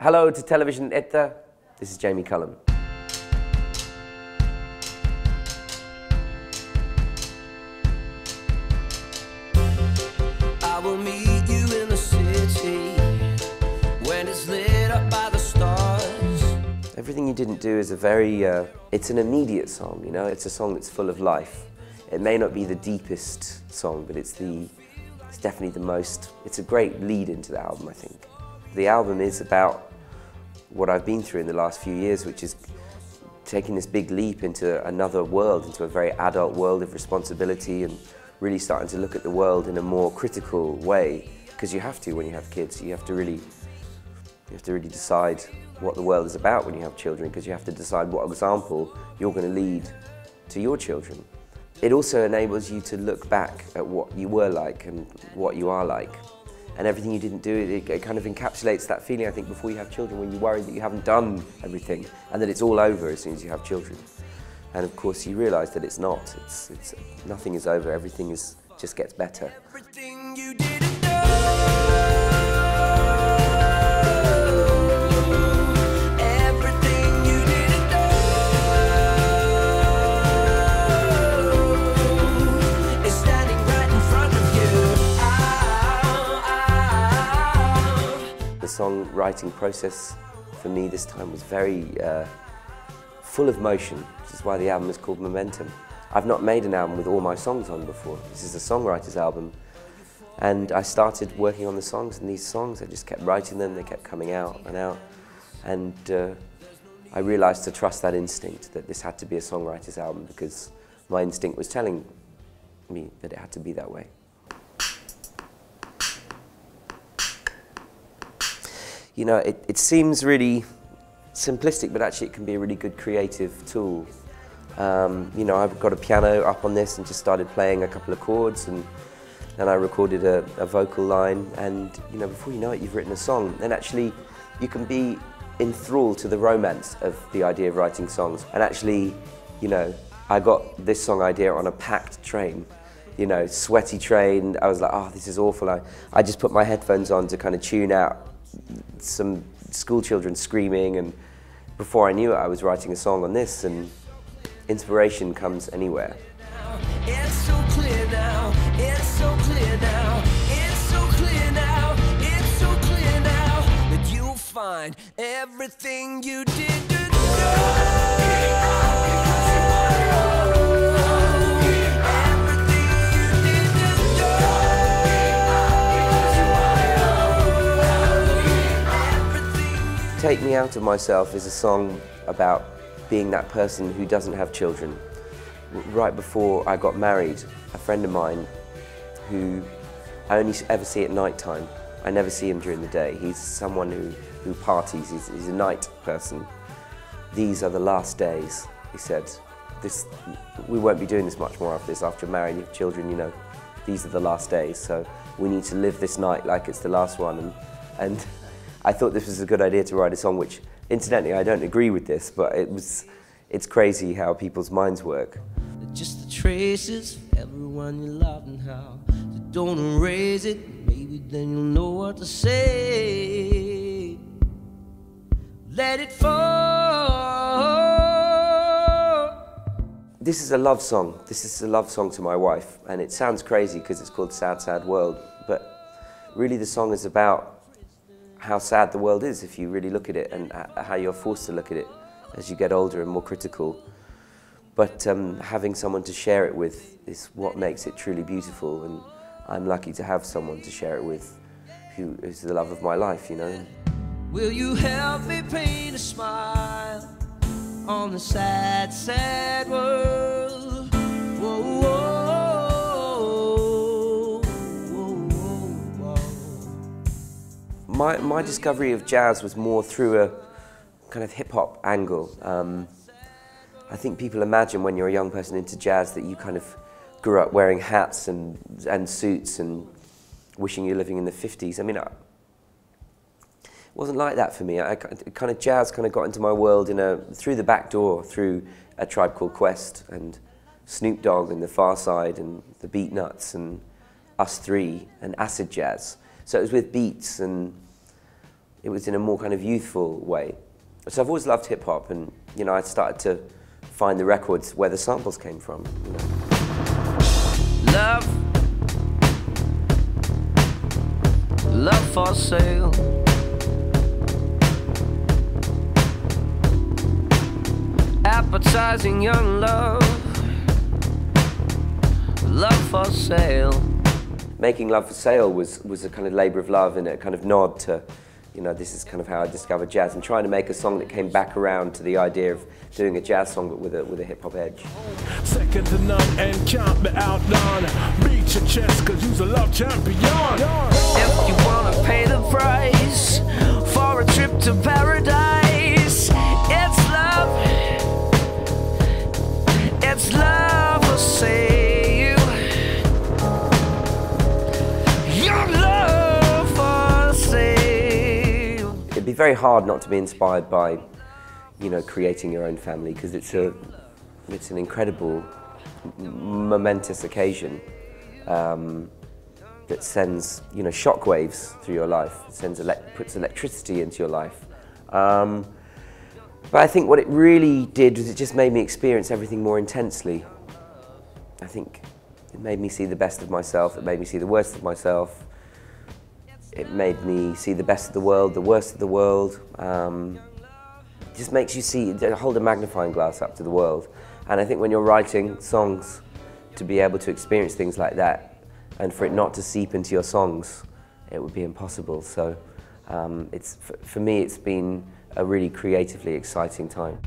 Hello to television Etta, this is Jamie Cullum. I will meet you in the city when it's lit up by the stars. Everything You Didn't Do is it's an immediate song, you know, it's a song that's full of life. It may not be the deepest song, but it's definitely the most, it's a great lead into the album, I think. The album is about what I've been through in the last few years, which is taking this big leap into another world, into a very adult world of responsibility, and really starting to look at the world in a more critical way, because you have to when you have kids. You have to really decide what the world is about when you have children, because you have to decide what example you're going to lead to your children. It also enables you to look back at what you were like and what you are like. And everything you didn't do, it kind of encapsulates that feeling, I think, before you have children, when you worry that you haven't done everything and that it's all over as soon as you have children. And of course you realise that it's not. Nothing is over, everything just gets better. Everything you didn't do. Everything you didn't do is standing right in front of you. The songwriting process for me this time was very full of motion, which is why the album is called Momentum. I've not made an album with all my songs on before. This is a songwriter's album. And I started working on the songs, and these songs, I just kept writing them, they kept coming out and out. And I realised to trust that instinct, that this had to be a songwriter's album, because my instinct was telling me that it had to be that way. You know, it seems really simplistic, but actually it can be a really good creative tool. You know, I've got a piano up on this and just started playing a couple of chords, and then I recorded a vocal line, and you know, before you know it, you've written a song. And actually, you can be enthralled to the romance of the idea of writing songs. And actually, you know, I got this song idea on a packed train, you know, sweaty train. I was like, oh, this is awful. I just put my headphones on to kind of tune out some school children screaming, and before I knew it, I was writing a song on this, and inspiration comes anywhere. It's so clear now, it's so clear now, it's so clear now, it's so clear now, that you'll find everything you didn't do. Take Me Out of Myself is a song about being that person who doesn't have children. Right before I got married, a friend of mine who I only ever see at night time, I never see him during the day. He's someone who parties, he's a night person. These are the last days, he said. We won't be doing this much more after this. After you're married, you have children, you know, these are the last days. So we need to live this night like it's the last one. And I thought this was a good idea to write a song, which, incidentally, I don't agree with this, but it's crazy how people's minds work. Just the traces of everyone you love and how so don't erase it. Maybe then you'll know what to say. Let it fall. This is a love song. This is a love song to my wife, and it sounds crazy because it's called Sad, Sad World, but really the song is about how sad the world is if you really look at it, and how you're forced to look at it as you get older and more critical. But having someone to share it with is what makes it truly beautiful, and I'm lucky to have someone to share it with who is the love of my life, you know. Will you help me paint a smile on the sad, sad world? Whoa, whoa, whoa, whoa, whoa. My discovery of jazz was more through a kind of hip-hop angle. I think people imagine when you're a young person into jazz that you kind of grew up wearing hats and suits and wishing you're living in the 50s. I mean, it wasn't like that for me. Jazz kind of got into my world through the back door, through A Tribe Called Quest and Snoop Dogg and The Far Side and the Beatnuts and Us Three and acid jazz. So it was with beats and it was in a more kind of youthful way. So I've always loved hip hop, and you know, I started to find the records where the samples came from. You know. Love for sale. Appetizing young love. Love for sale. Making Love for Sale was a kind of labour of love and a kind of nod to, you know, this is kind of how I discovered jazz, and trying to make a song that came back around to the idea of doing a jazz song but with a hip hop edge. Second to none and can't be outdone. Beat your chest cause you's a love champion. If you wanna pay the price for a trip to paradise, it's love for sale. Your love for sale. It'd be very hard not to be inspired by, you know, creating your own family, because it's an incredible, momentous occasion that sends, you know, shockwaves through your life. It puts electricity into your life. But I think what it really did was it just made me experience everything more intensely. I think it made me see the best of myself. It made me see the worst of myself. It made me see the best of the world, the worst of the world. It just makes you see, hold a magnifying glass up to the world. And I think when you're writing songs, to be able to experience things like that, and for it not to seep into your songs, it would be impossible. So for me, it's been a really creatively exciting time.